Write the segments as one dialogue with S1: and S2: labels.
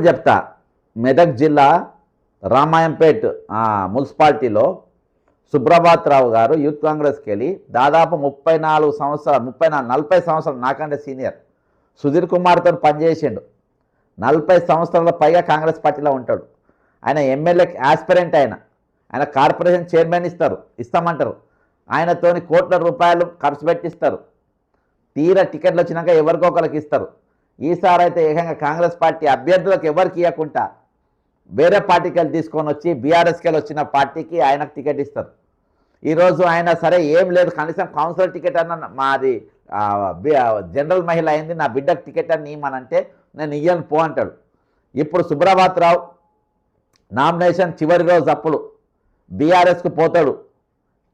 S1: చెప్తా. మెదక్ జిల్లా రామాయంపేట్ మున్సిపాలిటీలో సుబ్రభాత్ రావు గారు యూత్ కాంగ్రెస్కి వెళ్ళి దాదాపు 34 సంవత్సరాలు 40 సంవత్సరాలు నాకంటే సీనియర్ సుధీర్ కుమార్తో పనిచేసిండు. 40 సంవత్సరాల పైగా కాంగ్రెస్ పార్టీలో ఉంటాడు. ఆయన ఎమ్మెల్యే ఆస్పిరెంట్. ఆయన కార్పొరేషన్ చైర్మన్ ఇస్తామంటారు. ఆయనతోని కోట్ల రూపాయలు ఖర్చు పెట్టిస్తారు. తీరా టికెట్లు వచ్చినాక ఎవరికో ఒకరికి ఇస్తారు. ఈసారి అయితే ఏకంగా కాంగ్రెస్ పార్టీ అభ్యర్థులకు ఎవరికి ఇవ్వకుండా వేరే పార్టీకి వెళ్ళి తీసుకొని వచ్చి బీఆర్ఎస్కి వెళ్ళి వచ్చిన పార్టీకి ఆయనకు టికెట్ ఇస్తారు. ఈరోజు ఆయన సరే ఏం లేదు, కనీసం కౌన్సిలర్ టికెట్ అన్న మాది జనరల్ మహిళ అయింది, నా బిడ్డకు టికెట్ అని ఇవ్వమనంటే నేను ఇయ్యను పో అంటాడు. ఇప్పుడు సుబ్రభాత్ రావు నామినేషన్ చివరి రోజు అప్పుడు బీఆర్ఎస్కు పోతాడు,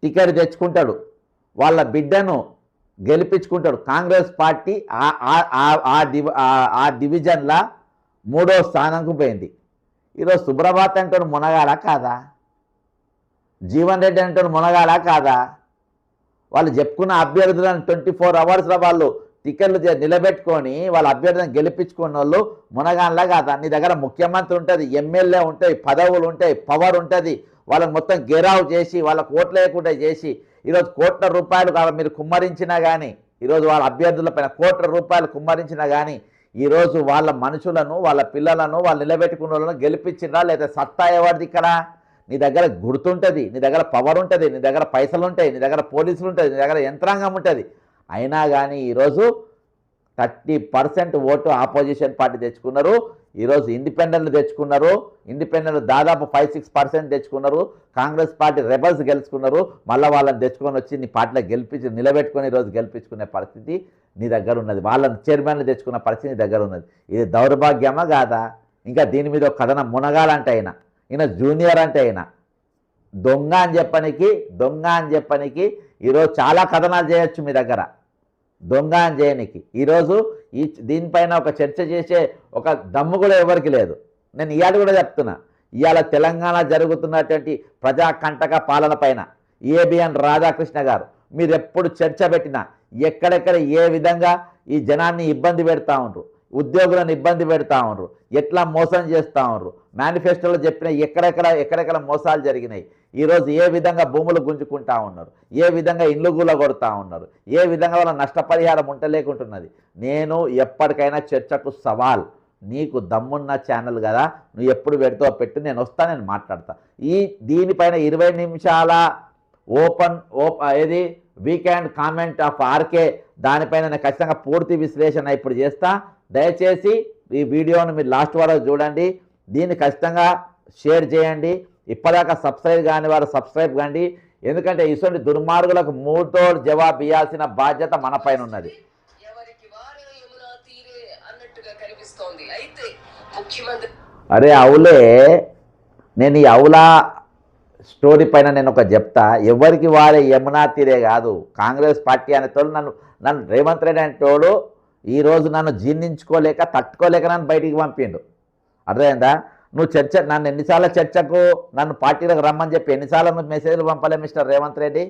S1: టికెట్ తెచ్చుకుంటాడు, వాళ్ళ బిడ్డను గెలిపించుకుంటాడు. కాంగ్రెస్ పార్టీ ఆ డివిజన్లో 3వ స్థానంకు పోయింది. ఈరోజు సుబ్రభాత్ అంటాడు మునగాలా కాదా? జీవన్ రెడ్డి అంటాడు మునగాలా కాదా? వాళ్ళు చెప్పుకున్న అభ్యర్థులను 24 అవర్స్లో వాళ్ళు టికెట్లు నిలబెట్టుకొని వాళ్ళ అభ్యర్థులను గెలిపించుకున్న వాళ్ళు మునగాన్లా కాదా? నీ దగ్గర ముఖ్యమంత్రి ఉంటుంది, ఎమ్మెల్యే ఉంటాయి, పదవులు ఉంటాయి, పవర్ ఉంటుంది, వాళ్ళని మొత్తం గెరావ్ చేసి వాళ్ళకు ఓట్లు లేకుండా చేసి ఈరోజు కోట్ల రూపాయలు మీరు కుమ్మరించినా కానీ, ఈరోజు వాళ్ళ అభ్యర్థులపైన కోట్ల రూపాయలు కుమ్మరించినా కానీ ఈరోజు వాళ్ళ మనుషులను వాళ్ళ పిల్లలను వాళ్ళు నిలబెట్టుకున్న వాళ్ళను గెలిపించినా లేదా సత్తా ఎవరిది ఇక్కడ? నీ దగ్గర గుర్తుంటుంది, నీ దగ్గర పవర్ ఉంటుంది, నీ దగ్గర పైసలు ఉంటాయి, నీ దగ్గర పోలీసులు ఉంటుంది, నీ దగ్గర యంత్రాంగం ఉంటుంది. అయినా కానీ ఈరోజు 30% ఓటు ఆపోజిషన్ పార్టీ తెచ్చుకున్నారు. ఈరోజు ఇండిపెండెంట్ తెచ్చుకున్నారు. ఇండిపెండెంట్ దాదాపు 5-6% తెచ్చుకున్నారు. కాంగ్రెస్ పార్టీ రెబల్స్ గెలుచుకున్నారు. మళ్ళీ వాళ్ళని తెచ్చుకొని వచ్చి నీ పార్టీలో నిలబెట్టుకొని ఈరోజు గెలిపించుకునే పరిస్థితి నీ దగ్గర ఉన్నది. వాళ్ళని చైర్మన్లు తెచ్చుకున్న పరిస్థితి నీ దగ్గర ఉన్నది. ఇది దౌర్భాగ్యమా కాదా? ఇంకా దీని మీద ఒక కథనం మునగాలంటే ఈయన జూనియర్ అంటే దొంగ అని చెప్పనికి ఈరోజు చాలా కథనాలు చేయొచ్చు మీ దగ్గర. దొంగ అని చేయనికి ఈరోజు దీనిపైన ఒక చర్చ చేసే ఒక దమ్ము కూడా ఎవరికి లేదు. నేను ఇవాళ కూడా చెప్తున్నా, ఇవాళ తెలంగాణ జరుగుతున్నటువంటి ప్రజాకంటక పాలన పైన ఏబిఎన్ రాధాకృష్ణ గారు మీరు ఎప్పుడు చర్చ పెట్టినా ఎక్కడెక్కడ ఏ విధంగా ఈ జనాన్ని ఇబ్బంది పెడతా ఉండరు, ఉద్యోగులను ఇబ్బంది పెడతా ఉండరు, ఎట్లా మోసం చేస్తూ ఉండరు, మేనిఫెస్టోలో చెప్పిన ఎక్కడెక్కడ మోసాలు జరిగినాయి, ఈరోజు ఏ విధంగా భూములు గుంజుకుంటా ఉన్నారు, ఏ విధంగా ఇండ్లు కొడతా ఉన్నారు, ఏ విధంగా వాళ్ళ నష్టపరిహారం ఉంటలేకుంటున్నది. నేను ఎప్పటికైనా చర్చకు సవాల్. నీకు దమ్మున్న ఛానల్ కదా, నువ్వు ఎప్పుడు పెడతావు పెట్టు, నేను వస్తా, నేను మాట్లాడతా. దీనిపైన 20 నిమిషాల ఏది వీకెండ్ కామెంట్ ఆఫ్ ఆర్కే దానిపైన నేను ఖచ్చితంగా పూర్తి విశ్లేషణ ఇప్పుడు చేస్తా. దయచేసి ఈ వీడియోను మీరు లాస్ట్ వరకు చూడండి. దీన్ని ఖచ్చితంగా షేర్ చేయండి. ఇప్పటిదాకా సబ్స్క్రైబ్ కాని వారు సబ్స్క్రైబ్ కాండి. ఎందుకంటే ఇటువంటి దుర్మార్గులకు మూడుతో జవాబు ఇవ్వాల్సిన బాధ్యత మన పైన ఉన్నది. అరే అవులే, నేను ఈ అవులా స్టోరీ పైన నేను ఒక చెప్తా. ఎవరికి వారే యమునా తీరే కాదు. కాంగ్రెస్ పార్టీ అనేటోళ్ళు నన్ను రేవంత్ రెడ్డి అనేటోడు ఈరోజు నన్ను జీర్ణించుకోలేక తట్టుకోలేక నన్ను బయటికి పంపిండు. అర్థమైందా? నువ్వు నన్ను ఎన్నిసార్లు చర్చకు నన్ను పార్టీలకు రమ్మని చెప్పి ఎన్నిసార్లు నువ్వు మెసేజ్లు పంపలే మిస్టర్ రేవంత్ రెడ్డి?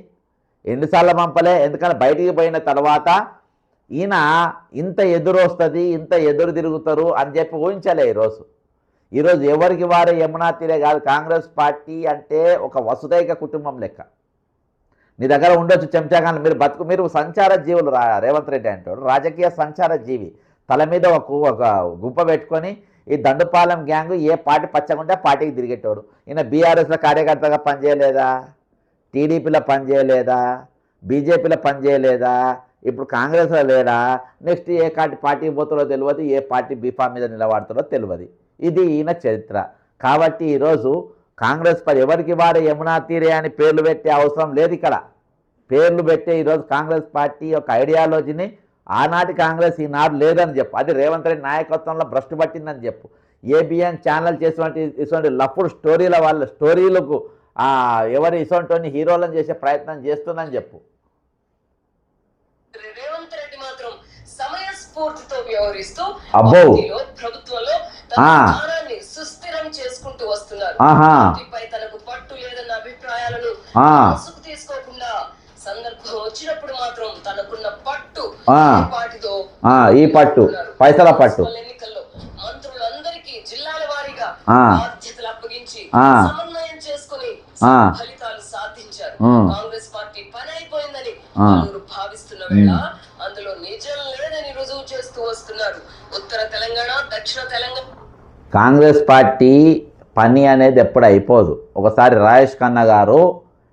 S1: ఎన్నిసార్లు పంపలే? ఎందుకంటే బయటికి పోయిన తర్వాత ఈయన ఇంత ఎదురు వస్తుంది, ఇంత ఎదురు తిరుగుతారు అని చెప్పి ఊహించలే. ఈరోజు ఎవరికి వారే యమునా తీరే కాదు. కాంగ్రెస్ పార్టీ అంటే ఒక వసుదైక కుటుంబం లెక్క. నీ దగ్గర ఉండొచ్చు చెంచాగాని, మీరు సంచార జీవులు. రేవంత్ రెడ్డి అంటాడు రాజకీయ సంచార జీవి. తల మీద ఒక గుంప పెట్టుకొని ఈ దండుపాలెం గ్యాంగ్ ఏ పార్టీ పచ్చగుంటే పార్టీకి తిరిగేటోడు. ఈయన బీఆర్ఎస్లో కార్యకర్తగా పనిచేయలేదా? టీడీపీలో పనిచేయలేదా? బీజేపీలో పనిచేయలేదా? ఇప్పుడు కాంగ్రెస్లో లేడా? నెక్స్ట్ ఏ పార్టీకి పోతారో తెలియదు, ఏ పార్టీ బీఫామ్ మీద నిలబడతారో తెలియదు. ఇది ఈయన చరిత్ర. కాబట్టి ఈరోజు కాంగ్రెస్ ఎవరికి వారే యమునా తీరే అని పేర్లు పెట్టే అవసరం లేదు. ఇక్కడ పేర్లు పెట్టే ఈరోజు కాంగ్రెస్ పార్టీ యొక్క ఐడియాలజీని ఆనాటి కాంగ్రెస్ ఈనాడు లేదని చెప్పు. అది రేవంత్ రెడ్డి నాయకత్వంలో భ్రష్టు పట్టిందని చెప్పు. ఏబిఎన్ ఛానల్ చేసినటువంటి లఫుడ్ స్టోరీలకు ఎవరు ఇటువంటి హీరోలను చేసే ప్రయత్నం చేస్తుందని చెప్పు.
S2: రేవంత్ రెడ్డి మాత్రం సమయస్ఫూర్తితో వ్యవహరిస్తూ ప్రభుత్వంలో సుస్థిరం చేసుకుంటూ వస్తున్నారు. తనకు పట్టు లేదన్న అభిప్రాయాలను తీసుకోకుండా సందర్భం వచ్చినప్పుడు మాత్రం తనకున్న పట్టు ఈ పట్టు
S1: పైసల పట్టు
S2: ఎన్నికల్లో మంత్రులందరికీ జిల్లా బాధ్యతలు అప్పగించి
S1: ఆ.
S2: సమన్వయం చేసుకుని
S1: ఆ.
S2: ఫలితాలు సాధించారు.
S1: ఉమ్.
S2: కాంగ్రెస్ పార్టీ పని అయిపోయిందని
S1: ఆ.
S2: పలువురు భావిస్తున్న వేళ అందులో నిజం లేదని రుజువు చేస్తూ వస్తున్నారు. ఉత్తర తెలంగాణ, దక్షిణ తెలంగాణ
S1: కాంగ్రెస్ పార్టీ పని అనేది ఎప్పుడు అయిపోదు. ఒకసారి రాజేష్ ఖన్నా గారు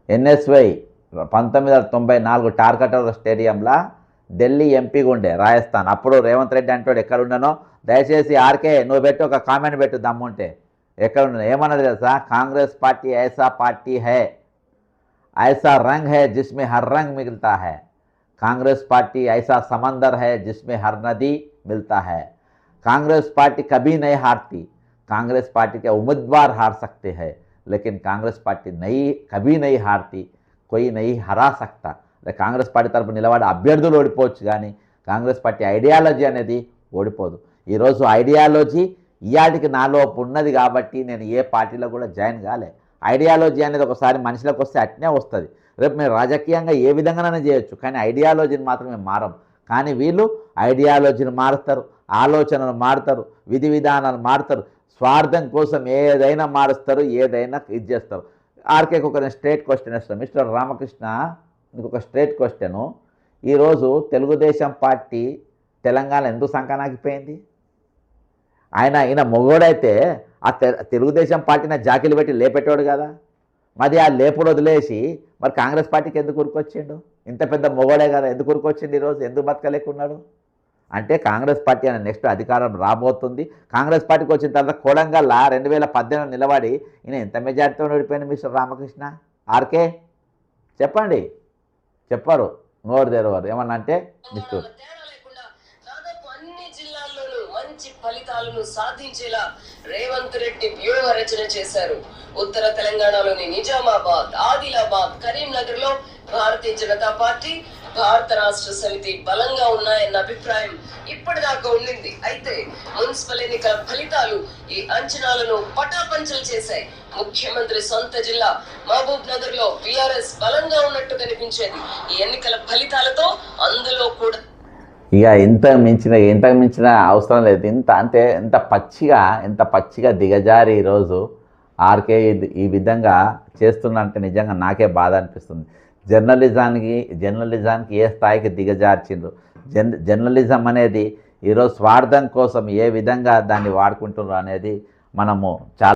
S1: ఎన్ఎస్వై 1994 టార్కటర్ స్టేడియంలో ఢిల్లీ ఎంపీగా ఉండే రాజస్థాన్. అప్పుడు రేవంత్ రెడ్డి అంటాడు ఎక్కడ ఉండనో, దయచేసి ఆర్కే నువ్వు పెట్టి ఒక కామెంట్ పెట్టు దమ్ముంటే ఎక్కడ ఉండను. ఏమన్నది తెలుసా? కాంగ్రెస్ పార్టీ ఐసా పార్టీ హై, ऐसा रंग है जिसमें हर रंग मिलता है, कांग्रेस पार्टी ऐसा समंदर है जिसमें हर नदी मिलता है, कांग्रेस पार्टी कभी नहीं हारती, कांग्रेस पार्टी के उम्मीदवार हार सकते हैं लेकिन कांग्रेस पार्टी कभी नहीं हारती, कोई नहीं हरा सकता. కాంగ్రెస్ పార్టీ తరపు నిలబడి అభ్యర్థులు ఓడిపోవచ్చు కానీ కాంగ్రెస్ పార్టీ ఐడియాలజీ అనేది ఓడిపోదు. ఈరోజు ఐడియాలజీ ఇయాటికి నాలో ఉన్నది కాబట్టి నేను ఏ పార్టీలో కూడా జాయిన్ కాలే. ఐడియాలజీ అనేది ఒకసారి మనిషిలోకి వస్తే అట్నే వస్తుంది. రేపు మేము రాజకీయంగా ఏ విధంగానైనా చేయొచ్చు కానీ ఐడియాలజీని మాత్రం మేము మారం. కానీ వీళ్ళు ఐడియాలజీని మారుస్తారు, ఆలోచనలు మారుతారు, విధి విధానాలు మారుతారు, స్వార్థం కోసం ఏదైనా మారుస్తారు, ఏదైనా ఇది చేస్తారు. ఆర్కేకి ఒక స్ట్రేట్ క్వశ్చన్ ఇస్తాను. మిస్టర్ రామకృష్ణ, మీకు ఒక స్ట్రేట్ క్వశ్చను. ఈరోజు తెలుగుదేశం పార్టీ తెలంగాణ ఎందుకు సంకనాకిపోయింది? ఈయన మొగోడైతే ఆ తెలుగుదేశం పార్టీని జాకీలు పెట్టి లేపెట్టాడు కదా. మరి ఆ లేపుడు వదిలేసి మరి కాంగ్రెస్ పార్టీకి ఎందుకు ఉరికొచ్చిండు? ఇంత పెద్ద మొగోడే కదా, ఎందుకు ఉరికొచ్చిండు? ఈరోజు ఎందుకు బతకలేకున్నాడు? అంటే కాంగ్రెస్ పార్టీ అనే నెక్స్ట్ అధికారం రాబోతుంది. కాంగ్రెస్ పార్టీకి వచ్చిన తర్వాత కొడంగల్లా 2018 నిలబడి ఈయన ఎంత మెజార్టీతో ఓడిపోయింది మిస్టర్ రామకృష్ణ? ఆర్కే చెప్పండి. చెప్పారు, నోరు తెరవారు. ఏమన్నా అంటే మిస్టర్
S2: దాదాపు అన్ని జిల్లాల్లోనూ మంచి ఫలితాలను సాధించేలా రేవంత్ రెడ్డి వ్యూహ రచన చేశారు. ఉత్తర తెలంగాణలోని నిజామాబాద్, ఆదిలాబాద్, కరీంనగర్ లో భారతీయ జనతా పార్టీ, భారత రాష్ట్ర సమితి బలంగా ఉన్నాయన్న అభిప్రాయం ఇప్పటిదాకా ఉండింది. అయితే మున్సిపల్ ఎన్నికల ఫలితాలు ఈ అంచనాలను పటాపంచలు చేశాయి. ముఖ్యమంత్రి సొంత జిల్లా మహబూబ్ నగర్ లో బీఆర్ఎస్ బలంగా ఉన్నట్టు కనిపించేది. ఈ ఎన్నికల ఫలితాలతో అందులో కూడా
S1: ఇక ఇంత మించిన అవసరం లేదు. ఎంత పచ్చిగా దిగజారి ఈరోజు ఆర్కే ఈ విధంగా చేస్తున్నంటే నిజంగా నాకే బాధ అనిపిస్తుంది. జర్నలిజానికి ఏ స్థాయికి దిగజార్చిండ్రు. జర్నలిజం అనేది ఈరోజు స్వార్థం కోసం ఏ విధంగా దాన్ని వాడుకుంటున్నారు అనేది మనము చాలా